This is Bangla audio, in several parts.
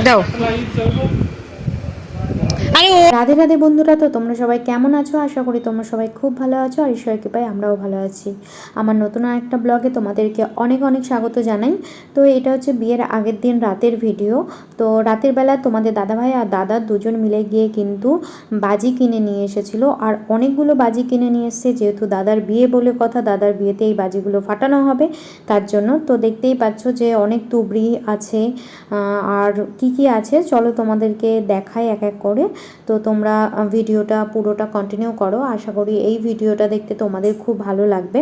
দাও। রাধে রাধে বন্ধুরা, তো তোমরা সবাই কেমন আছো? আশা করি তোমরা সবাই খুব ভালো আছো, আর ঈশ্বরের কৃপায় আমরাও ভালো আছি। আমার নতুন একটা ব্লগে তোমাদেরকে অনেক অনেক স্বাগত জানাই। তো এটা হচ্ছে বিয়ের আগের দিন রাতের ভিডিও। তো রাতের বেলা তোমাদের দাদাভাই আর দাদা দুজন মিলে গিয়ে কিন্তু বাজি কিনে নিয়ে এসেছিলো, আর অনেকগুলো বাজি কিনে নিয়ে এসছে, যেহেতু দাদার বিয়ে বলে কথা, দাদার বিয়েতে এই বাজিগুলো ফাটানো হবে তার জন্য। তো দেখতেই পাচ্ছ যে অনেক তুবড়ি আছে, আর কি কি আছে চলো তোমাদেরকে দেখাই এক এক করে। তো তোমরা ভিডিওটা পুরোটা কন্টিনিউ করো, আশা করি এই ভিডিওটা দেখতে তোমাদের খুব ভালো লাগবে।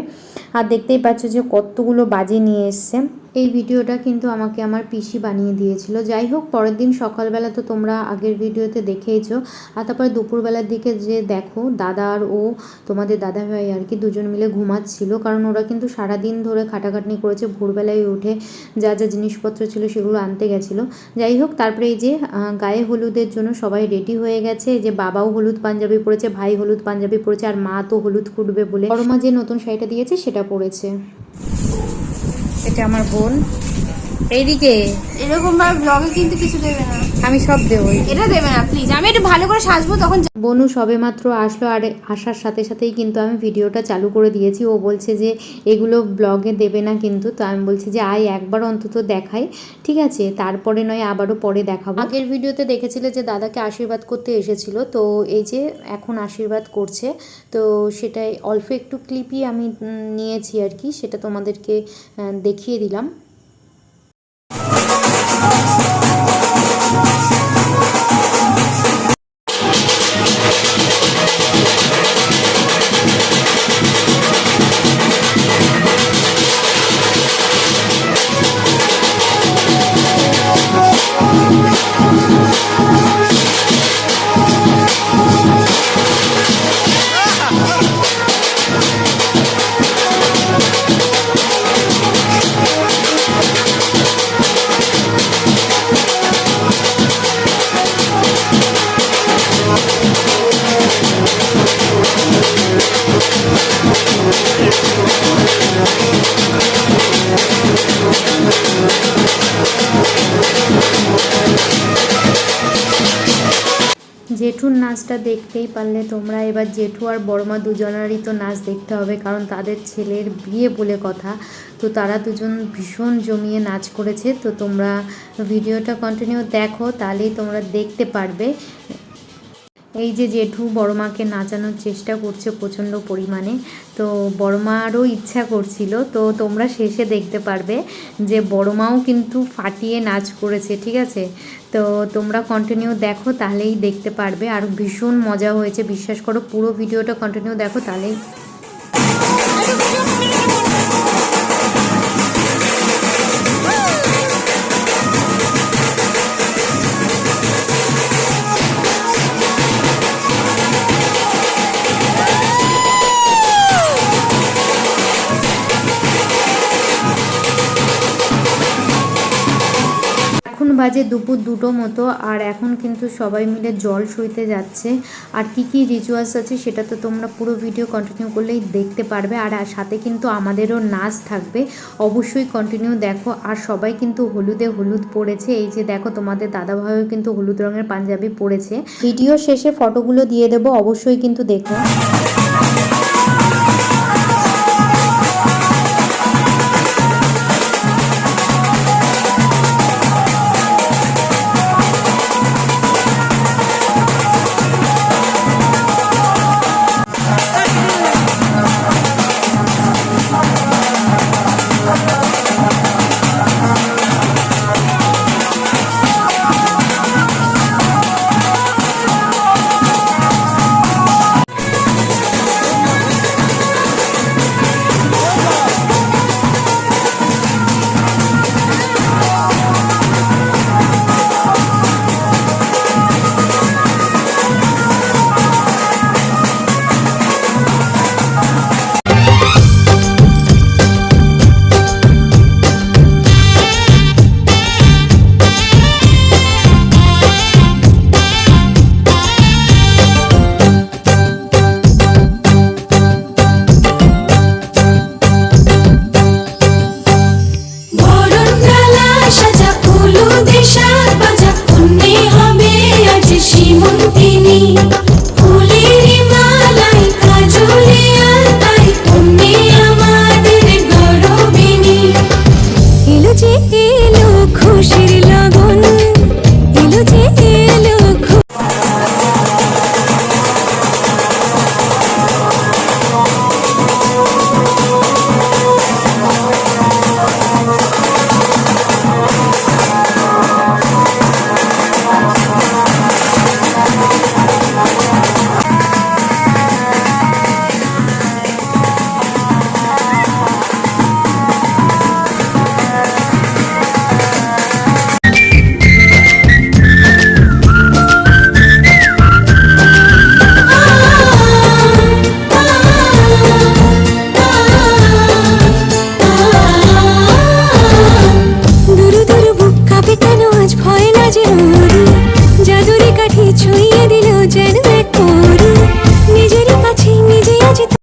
আর দেখতেই পাচ্ছ যে কতগুলো বাজি নিয়ে এসছে। এই ভিডিওটা কিন্তু আমাকে আমার পিসি বানিয়ে দিয়েছিল। যাই হোক, পরের দিন সকালবেলা তো তোমরা আগের ভিডিওতে দেখেইছো, আর তারপরে দুপুরবেলার দিকে যে দেখো দাদা আর ও তোমাদের দাদা ভাই আর কি দুজন মিলে ঘুমাচ্ছিল, কারণ ওরা কিন্তু সারাদিন ধরে খাটাখাটনি করেছে, ভোরবেলায় উঠে যা যা জিনিসপত্র ছিল সেগুলো আনতে গেছিলো। যাই হোক, তারপরে এই যে গায়ে হলুদের জন্য সবাই রেডি হয়ে গেছে। এই যে বাবাও হলুদ পাঞ্জাবি পরেছে, ভাই হলুদ পাঞ্জাবি পরেছে, আর মা তো হলুদ ফুটবে বলে বড় মা যে নতুন শাড়িটা দিয়েছে সেটা পরেছে। এটা আমার বোন। এইদিকে এরকম ভাবে ব্লগে কিন্তু কিছু দেবে না, আমি সব দেবো। এটা দেবে না প্লিজ, আমি একটু ভালো করে সাজবো তখন। বনু সবে মাত্র আসলো, আর আসার সাথে সাথেই কিন্তু আমি ভিডিওটা চালু করে দিয়েছি। ও বলছে যে এগুলো ব্লগে দেবে না কিন্তু, তো আমি বলছি যে আয় একবার অন্তত দেখাই, ঠিক আছে, তারপরে নয় আবারও পরে দেখাবো। আগের ভিডিওতে দেখেছিলে যে দাদাকে আশীর্বাদ করতে এসেছিল, তো এই যে এখন আশীর্বাদ করছে, তো সেটাই অল্প একটু ক্লিপই আমি নিয়েছি আর কি, সেটা তোমাদেরকে দেখিয়ে দিলাম। জেঠুর নাচটা দেখতেই পারলে তোমরা। এবার জেঠু আর বড়মা দুজনেরই তো নাচ দেখতে হবে, কারণ তাদের ছেলের বিয়ে বলে কথা। তো তারা দুজন ভীষণ জমিয়ে নাচ করেছে। তো তোমরা ভিডিওটা কন্টিনিউ দেখো, তাহলেই তোমরা দেখতে পারবে। এই যে জেঠু বড়মাকে নাচানোর চেষ্টা করছে প্রচণ্ড পরিমাণে, তো বড়মারও ইচ্ছা করছিল। তো তোমরা শেষে দেখতে পারবে যে বড়মাও কিন্তু ফাটিয়ে নাচ করেছে, ঠিক আছে। তো তোমরা কন্টিনিউ দেখো, তাহলেই দেখতে পারবে। আর ভীষণ মজা হয়েছে, বিশ্বাস করো, পুরো ভিডিওটা কন্টিনিউ দেখো তাহলেই। বাজে দুপুর 2টো মতো, আর এখন কিন্তু সবাই মিলে জল সইতে যাচ্ছে। আর কি কি রিচুয়ালস আছে সেটা তো তোমরা পুরো ভিডিও কন্টিনিউ করলেই দেখতে পারবে। আর সাথে কিন্তু আমাদেরও নাচ থাকবে, অবশ্যই কন্টিনিউ দেখো। আর সবাই কিন্তু হলুদে হলুদ পরেছে, এই যে দেখো তোমাদের দাদাভাইও কিন্তু হলুদ রঙের পাঞ্জাবি পরেছে। ভিডিও শেষে ফটোগুলো দিয়ে দেবো, অবশ্যই কিন্তু দেখো।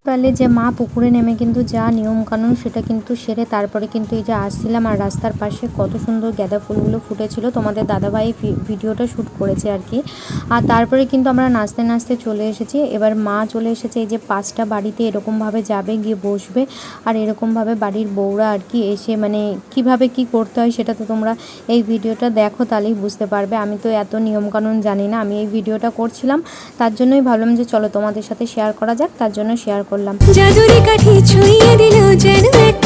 সকালে যে মা পুকুরে নেমে কিন্তু যা নিয়মকানুন সেটা কিন্তু সেরে তারপরে কিন্তু এই যে আসছিলাম, আর রাস্তার পাশে কত সুন্দর গাঁদা ফুলগুলো ফুটেছিল, তোমাদের দাদাভাই ভিডিওটা শ্যুট করেছে আর কি। আর তারপরে কিন্তু আমরা নাচতে নাচতে চলে এসেছি। এবার মা চলে এসেছে এই যে 5টা বাড়িতে এরকমভাবে যাবে, গিয়ে বসবে, আর এরকমভাবে বাড়ির বউরা আর কি এসে মানে কিভাবে কি করতে হয় সেটা তো তোমরা এই ভিডিওটা দেখো তাহলেই বুঝতে পারবে। আমি তো এত নিয়মকানুন জানি না, আমি এই ভিডিওটা করছিলাম তার জন্যই ভাবলাম যে চলো তোমাদের সাথে শেয়ার করা যাক, তার জন্য শেয়ার করলাম। জাদুরি কাঠি ছুঁয়ে দিল যেন এক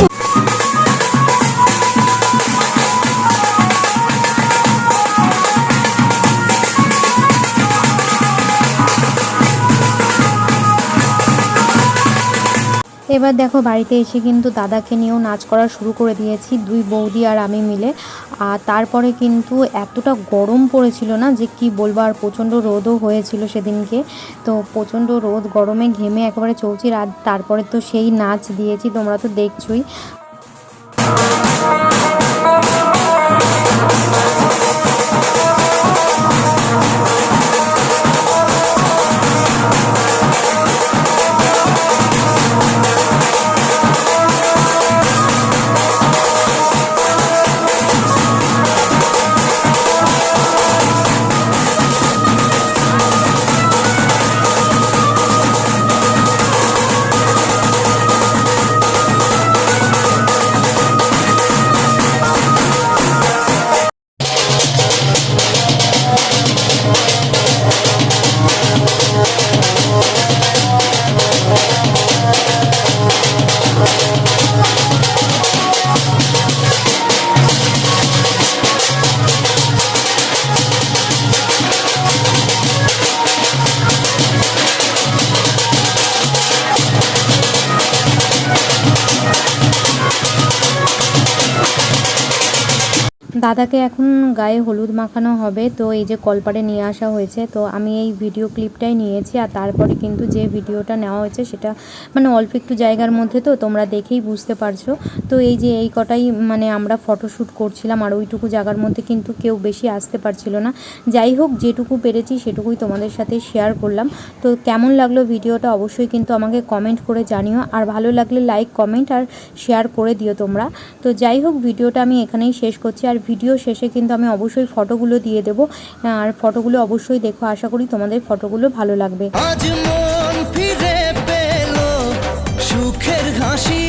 এবার দেখো বাড়িতে এসে কিন্তু দাদাকে নিয়েও নাচ করা শুরু করে দিয়েছি, 2 বৌদি আর আমি মিলে। আর তারপরে কিন্তু এতটা গরম পড়েছিল না যে কি বলবো, আর প্রচণ্ড রোদও হয়েছিল সেদিনকে। তো প্রচণ্ড রোদ গরমে ঘেমে একেবারে চৌচির। আর তারপরে তো সেই নাচ দিয়েছি, তোমরা তো দেখছোই। দাদাকে এখন গায়ে হলুদ মাখানো হবে, তো এই যে কলপাড়ে নিয়ে আসা হয়েছে, তো আমি এই ভিডিও ক্লিপটাই নিয়েছি। আর তারপরে কিন্তু যে ভিডিওটা নেওয়া হয়েছে সেটা মানে অল্প একটু জায়গার মধ্যে, তো তোমরা দেখেই বুঝতে পারছো। তো এই যে এই কটাই মানে আমরা ফটোশ্যুট করছিলাম, আর ওইটুকু জায়গার মধ্যে কিন্তু কেউ বেশি আসতে পারছিল না। যাই হোক, যেটুকু পেরেছি সেটুকুই তোমাদের সাথে শেয়ার করলাম। তো কেমন লাগলো ভিডিওটা অবশ্যই কিন্তু আমাকে কমেন্ট করে জানিও, আর ভালো লাগলে লাইক কমেন্ট আর শেয়ার করে দিও তোমরা। তো যাই হোক, ভিডিওটা আমি এখানেই শেষ করছি। আর ভিডিও শেষে কিন্তু আমি অবশ্যই ফটোগুলো দিয়ে দেবো, আর ফটোগুলো অবশ্যই দেখো, আশা করি তোমাদের ফটোগুলো ভালো লাগবে। আজ মন ফিরে পেল সুখের হাসি,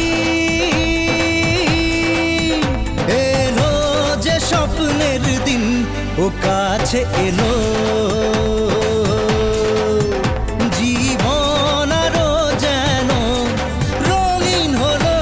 এলো যে স্বপ্নের দিন ও কাছে এলো, জীবন আরো যেন রঙিন হলো।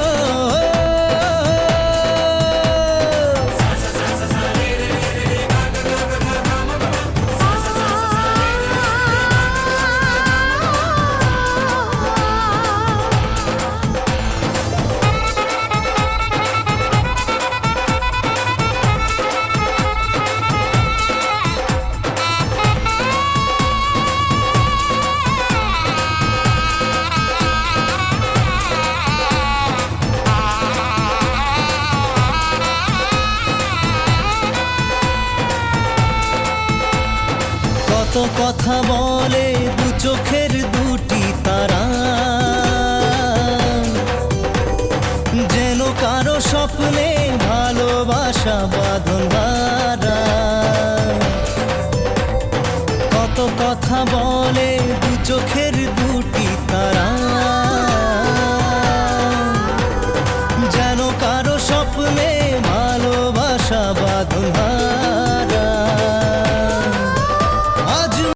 কত কথা বলে দু চোখের দুটি তারা, যেন কারো স্বপ্নে ভালোবাসা বাঁধন